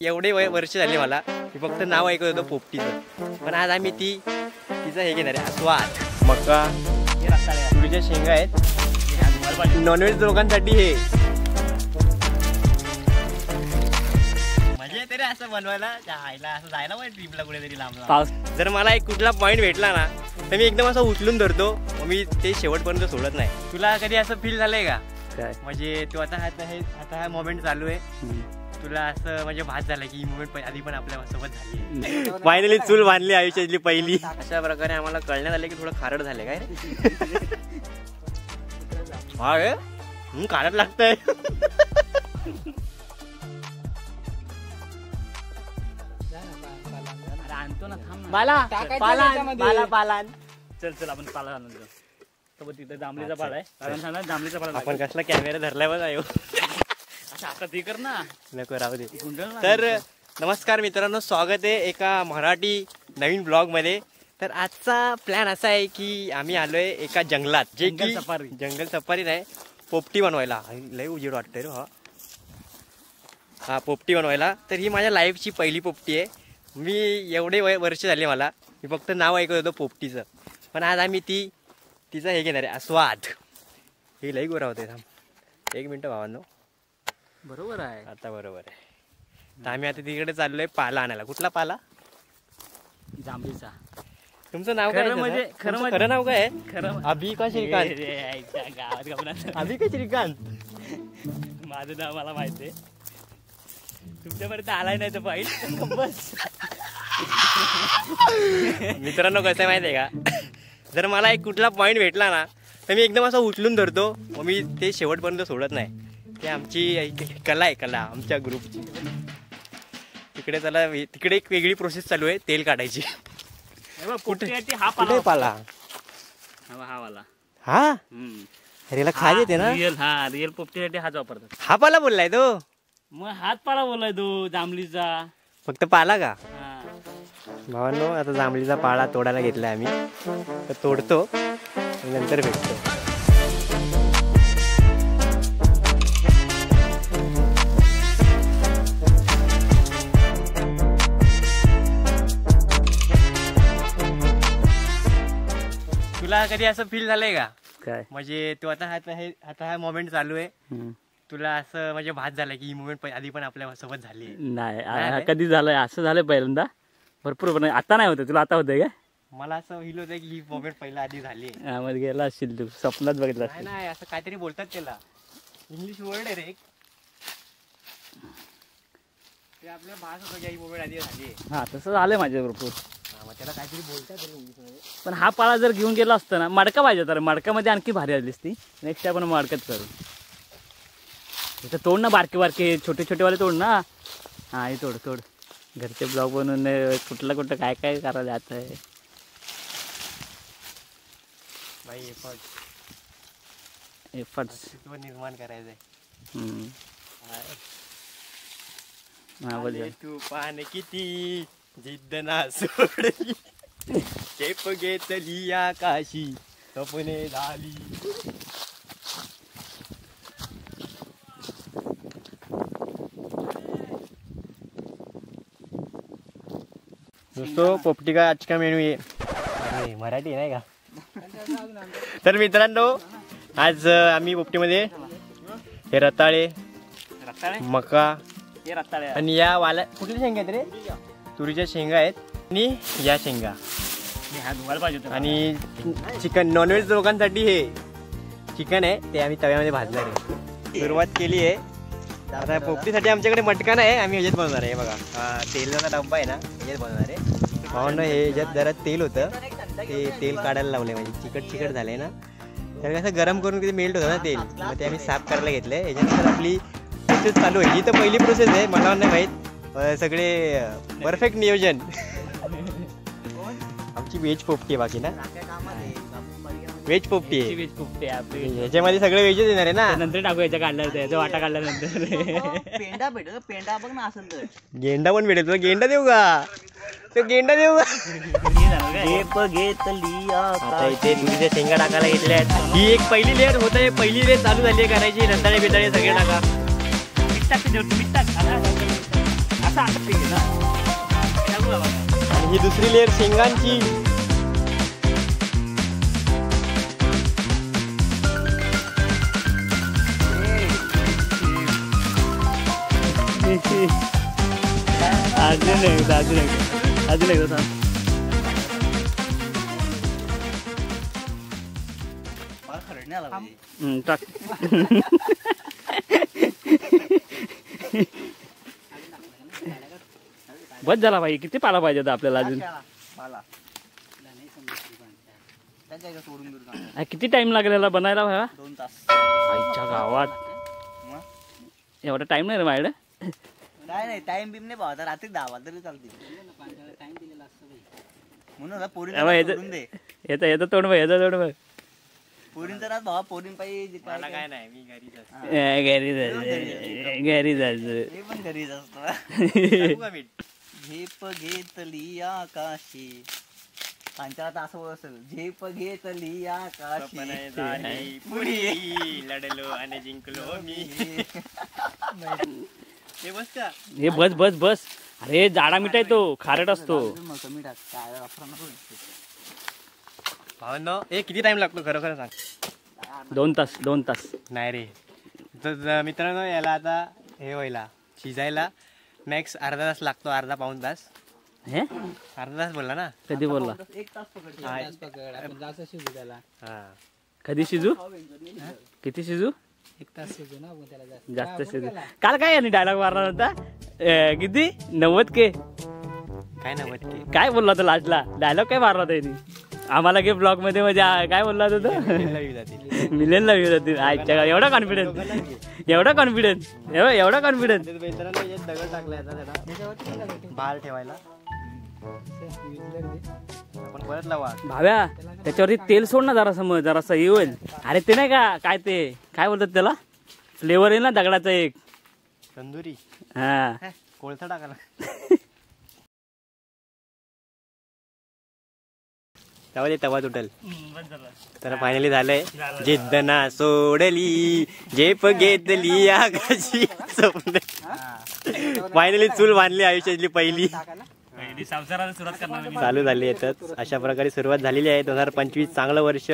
एवढे वर्ष झाले मला की फक्त नाव ऐकत होतं पोपटीचं, पण आज आम्ही तिचं हे घेणार आहे स्वाद. मका, तुरीच्या शेंगा आहेत, नॉनव्हेज लोकांसाठी हे म्हणजे तरी असं बनवायला असं जायला पाहिजे ट्रिपला कुठेतरी लांब. जर मला एक कुठला पॉईंट भेटला ना तर मी एकदम असं उचलून धरतो, मी ते शेवटपर्यंत सोडत नाही. तुला कधी असं फील झालंय का? म्हणजे तू आता हा मोमेंट चालू आहे, तुला असं म्हणजे भात झाला की ही मुवमेंट आधी पण आपल्या सोबत झाली. फायनली चूल बांधली आयुष्यातली पहिली. अशा प्रकारे आम्हाला कळण्यात आले की थोडं खारट झाले. काय हा खारट लागतंय. आणतो ना, थांब. पालान चल आपण पाला आणून देऊ. तिथे जांभळीचा पाला आहे, कारण जांभळीचा पाला आपण कसला कॅमेरा धरलाय बघा. आता ते कर ना, नको राहू दे. तर नमस्कार मित्रांनो, स्वागत आहे एका मराठी नवीन ब्लॉग मध्ये. तर आजचा प्लॅन असा आहे की आम्ही आलोय एका जंगलात, जे की जंगल सफारी नाही, पोपटी बनवायला. लय उजेड वाटतंय रे. हा पोपटी बनवायला. तर ही माझ्या लाईफची पहिली पोपटी आहे. मी एवढे वर्ष झाले मला, मी फक्त नाव ऐकत होतं पोपटीचं, पण आज आम्ही तिचं हे घेणार आहे स्वाद. हे लई गोरा होते. थांब एक मिनटं भावांनो. बरोबर आहे, आता बरोबर आहे. तर आम्ही आता तिकडे चाललोय पाला आणायला. कुठला पाला? जांभळीचा. तुमचं नाव काय? म्हणजे खरं नाव काय? खरं अभि का श्रीकांत? गावात अभि का श्रीकांत? माझं नाव मला माहिती आहे, तुमच्यापर्यंत आलाय नाही तर पाहिजे. बस मित्रांनो कसं आहे माहिती आहे का, जर मला एक कुठला पॉईंट भेटला ना तर मी एकदम असं उचलून धरतो, मी ते शेवटपर्यंत सोडत नाही. ते आमची कला आहे, कला आमच्या ग्रुपची. तिकडे एक वेगळी प्रोसेस चालू आहे तेल काढायची. कुठे हा पाला? हा वाला. हा अरे खा येते ना. रिअल पोपटीसाठी हाच वापरतात. हा पाला बोललाय तो? मग हात पाला बोललाय तो जांभळीचा. फक्त पाला का? भावांनो, आता जांभळीचा पाला तोडायला घेतलाय आम्ही, तर तोडतो नंतर भेटतो. तुला कधी असं फील झालंय का? काय म्हणजे तू आता हा मोमेंट चालू आहे, तुला असं म्हणजे भात झाला की ही मुवमेंट आधी पण आपल्या सोबत झाली? नाही, कधी झालंय असं झालंय पहिल्यांदा भरपूर, पण आता नाही होतं. तुला आता होतंय का? मला असं फील होतं की ही मोमेंट पहिला आधी झाली. मध्ये गेला असशील तू, स्वप्नात बघितलं. नाही असं काहीतरी बोलतात त्याला, इंग्लिश वर्ड आहे रे. ते आपल्या भास होतं की ही मोमेंट आधी झाली. हा तसं झालंय माझ्या भरपूर. त्याला काहीतरी बोलतात इंग्लिशमध्ये. पण हा पाला जर घेऊन गेला असता ना, मडका पाहिजे तर मडकामध्ये आणखी भारी आली असती. नेक्स्ट आपण मडकच करू. इथं तोड ना, बारके छोटे छोटेवाले तोड ना. हा हे तोड. घरचे ब्लॉग बनवून कुठलं काय करायला जात आहे भाई. एफर्ट्स निर्माण करायचंय. तू पान किती जिद्द ना सोडली, चेप घेतली आकाशी सपने झाली. दोस्तों पोपटी का आज का मेनू आहे. मराठी नाही का? तर मित्रांनो, आज आम्ही पोपटीमध्ये हे रताळे, मका आणि या वाला कुठल्या शेंगा आहेत रे? तुरीच्या शेंगा आहेत आणि या शेंगा आणि चिकन. नॉनव्हेज लोकांसाठी हे चिकन आहे, ते आम्ही तव्यामध्ये भाजणार आहे. सुरुवात केली आहे. आता पोपटीसाठी आमच्याकडे मटका आहे, आम्ही ह्याच्यात बनवणार आहे. बघा हा तेलाचा डब्बा आहे ना, ह्याच्यात बनवणार आहे. भावांना हे ह्याच्यात जरा तेल होतं, ते तेल काढायला लावले. म्हणजे चिकट झालंय ना, तर कसं गरम करून किती मेल्ट होतं ना तेल, मग ते आम्ही साफ करायला घेतलंय. ह्याच्यानंतर आपली प्रोसेस चालू आहे. ही तर पहिली प्रोसेस आहे, मला नाही माहीत. सगळे परफेक्ट नियोजन. आमची व्हेज पोपटी आहे बाकी ना, व्हेज पोपटी आहे. ह्याच्यामध्ये सगळे व्हेजच येणार आहे ना. नंतर टाकू याच्या काढल्यानंतर, वाटा काढल्यानंतर. पेंडा भेटतो, पेंडा बघ ना असेल तर. गेंडा पण भेटेल. तुला गेंडा देऊ का? तो गेंडा देऊ का? आता इथे तुरीच्या शेंगा टाकायला घेतल्या आहेत. ही एक पहिली लेअर होत आहे, पहिली लेअर चालू झाली आहे करायची. रताळे बिताळे सगळे टाका. मीठ टाक, मीठ टाक. आणि ही दुसरी लेअर शेंगांची. अजून एकदा सांग. मला खरड नाही आला पाहिजे. टाक. बस झाला पाहिजे. किती पाला पाहिजे होता आपल्याला अजून. मला त्याच्या इकडे सोडून देऊ. किती टाइम लागलेला बनायला भावा. 2 तास. आईच्या गावात एवढा टाइम नाही रे माझ्याकडे. नाही टाइम बिम नाही भावा. रात्री 10 वाजता तरी चालते म्हणून पोरींना दे. येतं तोंड बघ. येतं तोंड बघ. पोरींचा रात भावा. पोरीं पाहिजे काय नाही मी घरी जायचं. हे पण घरीच असतो. झेप घेतली आकाशी. त्यांच्या आता असं असेल. झेप घेतली आकाशी लढलो आणि जिंकलो मी. हे बस का. हे बस. अरे जाडा मिठाई तो खारट असतो. कमी टाक. काय भावांनो हे किती टाइम लागतो खरं सांग. 2 तास. नाही रे. तर मित्रांनो याला आता हे व्हायला शिजायला मॅक्स अर्धा तास लागतो. अर्धा पाऊण तास. हे अर्धा तास बोलला ना. कधी बोलला. 1 तास पकड. जास्त शिजू त्याला. हा कधी शिजू. किती शिजू. 1 तास शिजू ना त्याला जास्त शिजू. काल काय यांनी डायलॉग मारला होता. किती 90K काय 90K काय बोलला होता लास्टला. डायलॉग काय मारला होता यांनी आम्हाला के ब्लॉग मध्ये. म्हणजे काय बोलला होता तो. मिलियनला व्ह्यू जातील. आजच्या एवढा कॉन्फिडन्स. दगड टाकलाय बाहेर ठेवायला. आपण परत लावा भाव्या. त्याच्यावरती तेल सोड ना जरासं हे होईल. अरे ते नाही का काय ते काय बोलतात त्याला. फ्लेवर आहे ना दगडाचा एक. तंदुरी. हा कोळसा टाकायला. त्यामध्ये तवा तुटल. तर फायनली झालंय. जिद्द ना सोडली झेप घेतली आकाशी स्वप्न. फायनली चूल बांधली आयुष्यातली पहिली. संसाराला सुरुवात करणार चालू झाली येतच. अशा प्रकारे सुरुवात झालेली आहे. 2025 चांगलं वर्ष.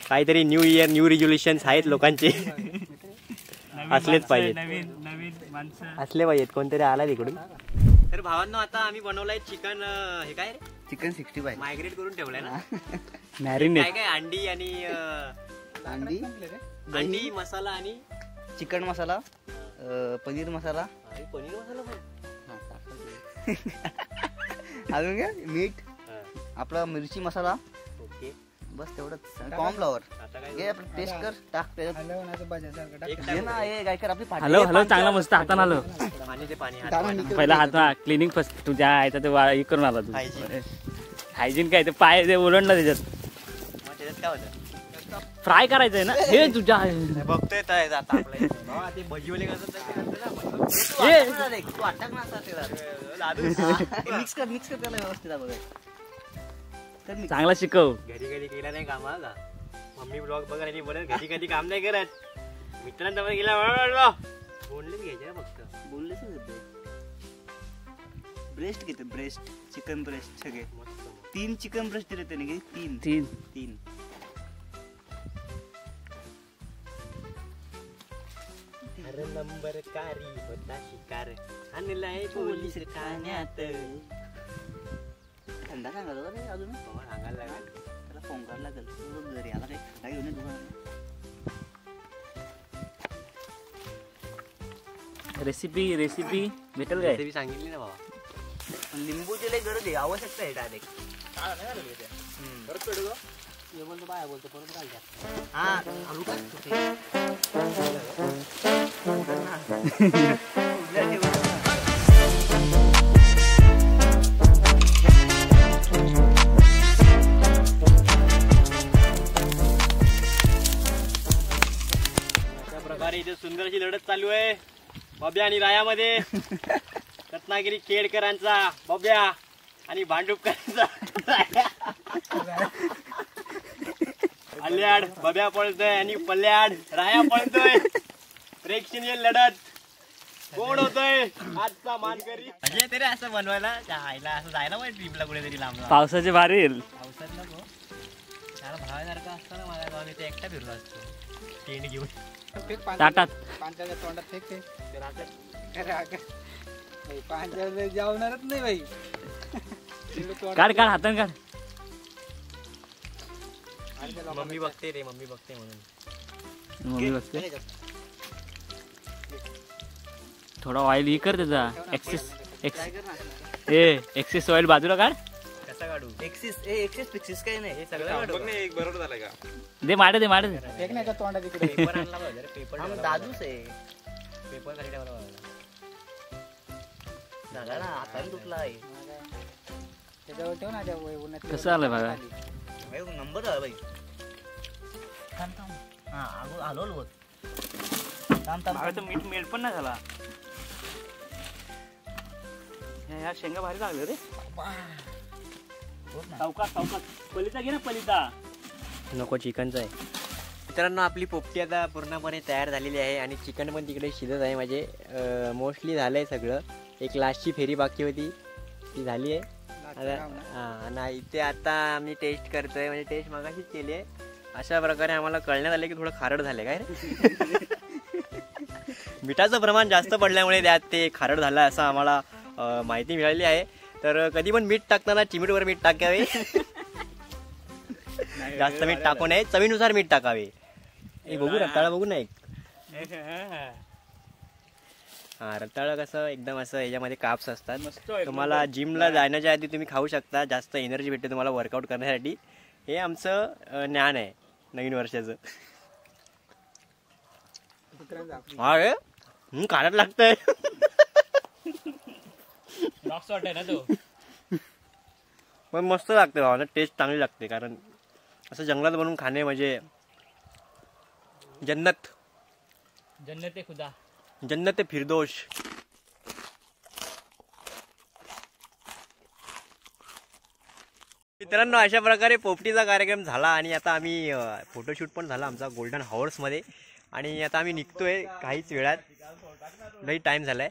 काहीतरी न्यू इयर न्यू रिझोल्युशन्स आहेत लोकांचे. असलेच पाहिजेत. असले पाहिजेत. कोणतरी आला तिकडून. तर भावांनो आता आम्ही बनवलाय चिकन. हे काय चिकन 65 मायग्रेट करून ठेवलाय ना. मॅरिनेट काय अंडी आणि अंडी मसाला आणि चिकन मसाला. पनीर मसाला. पनीर मसाला पण. अजून काय मीठ. आपला मिरची मसाला. ओके बस तेवढंच. कॉर्नफ्लॉवर घे. आपण टेस्ट कर. टाक त्याच्यात. हॅलो चांगला मस्त हाताने आलो. पहिला हात क्लिनिंग फर्स्ट. तुझ्या आयचा ते हे करून आला तू. हायजीन काय ते पाय ते ओलंडला त्याच्यात. काय होतं. फ्राय करायचंय ना हे तुझ्या. बघतोय मिक्स कर त्याला व्यवस्थित. चांगला शिकव. घरी केला नाही काम. मम्मी ब्लॉग बघा नाही बोलत. घरी काम नाही करत. मित्रांचा गेला बोललेच घ्यायचे फक्त. बोललेच ब्रेस्ट घेते. ब्रेस्ट चिकन ब्रेस्ट सगळे 3 चिकन ब्रेस्ट देते ना. 3 नंबर कारी होता शिकार आणलाय पोलीस ठाण्यात. थंडा सांगायला रे अजून. सांगायला लागेल. त्याला फोन करायला लागेल. घरी आला काय घेऊन रेसिपी भेटेल काय. रेसिपी सांगितली ना बाबा. लिंबूची लई गरज आहे. आवश्यकता आहे डायरेक्ट. बाय बोलतो परत राहिला. अशा प्रकारे इथे सुंदर अशी लढत चालू आहे बब्या आणि रायामध्ये. रत्नागिरी केडकरांचा बब्या आणि भांडुपकरांचा अल्याड. बब्या पळतोय आणि पल्ल्याड राया पळतोय. प्रेक्षणीय लढत. कोण होतोय आजचा मानकरी म्हणजे तरी असं बनवायला त्या आईला असं जायला पाहिजे ट्रिपला कुठेतरी लांब पावसाचे भारी येईल. पावसात नको त्याला भावासारखं असतं ना मला गावात ते एकटा फिरलो असतो टेंट घेऊन ताटात पांचाच्या तोंडात फेकते पांचाला जावणारच नाही बाई. काढ काढ हातान काढ. मम्मी बघते रे मम्मी बघते म्हणून मम्मी बसते. थोडा ऑइल ही कर त्याचा एक्सेस ऑइल बाजूला काढ. कसा काढू एक्सिस फिक्सिस काही नाही हे सगळं काढू एक बरोबर झालं का दे माड दे माड दे. फेक नाही का तोंडात तिकडे. पेपर आणला पाहिजे पेपर आम दादूच आहे. पेपर खाली ठेवला पाहिजे झाला ना आता तुटला आहे त्याच्यावर ठेव ना त्या उन्हात. कसं आलं बघा. नंबर झाला बाई. हा आलो बघ. मीठ मेड पण नाही झाला. ह्या शेंगा भारी लागले रे. सावकाश सावकाश. पलिता घे ना पलिता. नको चिकनचं आहे. मित्रांनो आपली पोपटी आता पूर्णपणे तयार झालेली आहे आणि चिकन पण तिकडे शिजत आहे. म्हणजे मोस्टली झालं आहे सगळं. एक लास्टची फेरी बाकी होती ती झाली आहे. हां इथे आता आम्ही टेस्ट करतोय म्हणजे टेस्ट मगाशीच केली आहे. अशा प्रकारे आम्हाला कळण्यात आलं की थोडं खारट झालं काय रे. मिठाचं प्रमाण जास्त पडल्यामुळे त्यात ते खारट झालं असं आम्हाला माहिती मिळाली आहे. तर कधी पण मीठ टाकताना चिमीटवर मीठ टाकावे. जास्त मीठ टाकू नये. चवीनुसार मीठ टाकावे. बघू रताळा बघू ना एक. हा रताळा कसं एकदम असं याच्यामध्ये काप्स असतात. तुम्हाला जिमला जाण्याच्या आधी तुम्ही खाऊ शकता. जास्त एनर्जी भेटते तुम्हाला वर्कआउट करण्यासाठी. हे आमचं ज्ञान आहे नवीन वर्षाचं. हा रे खारट लागतंय. ना तो पण मस्त लागते भावना. टेस्ट चांगली लागते कारण असं जंगलात बनवून खाणे म्हणजे जन्नत. जन्नत खुदा. जन्नत फिरदोष. मित्रांनो अशा प्रकारे पोपटीचा कार्यक्रम झाला आणि आता आम्ही फोटोशूट पण झाला आमचा गोल्डन हॉर्समध्ये. आणि आता आम्ही निघतोय काहीच वेळात. लई टाइम झालाय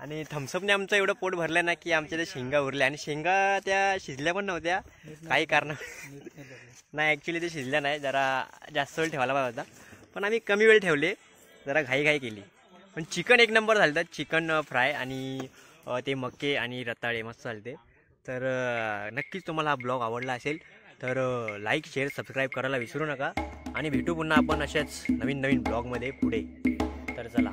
आणि थम्सअपने आमचं एवढं पोट भरलं ना की आमच्या त्या शेंगा उरल्या आणि शेंगा त्या शिजल्या पण नव्हत्या काही कारण नाही. ॲक्च्युली ते शिजल्या नाही. जरा जास्त वेळ ठेवायला पाहिजे होता पण आम्ही कमी वेळ ठेवले. जरा घाई केली. पण चिकन एक नंबर झालं. चिकन फ्राय आणि ते मके आणि रताळे मस्त चालते. तर नक्कीच तुम्हाला हा ब्लॉग आवडला असेल तर लाईक शेअर सबस्क्राईब करायला विसरू नका. आणि भेटू पुन्हा आपण अशाच नवीन ब्लॉगमध्ये पुढे. तर चला.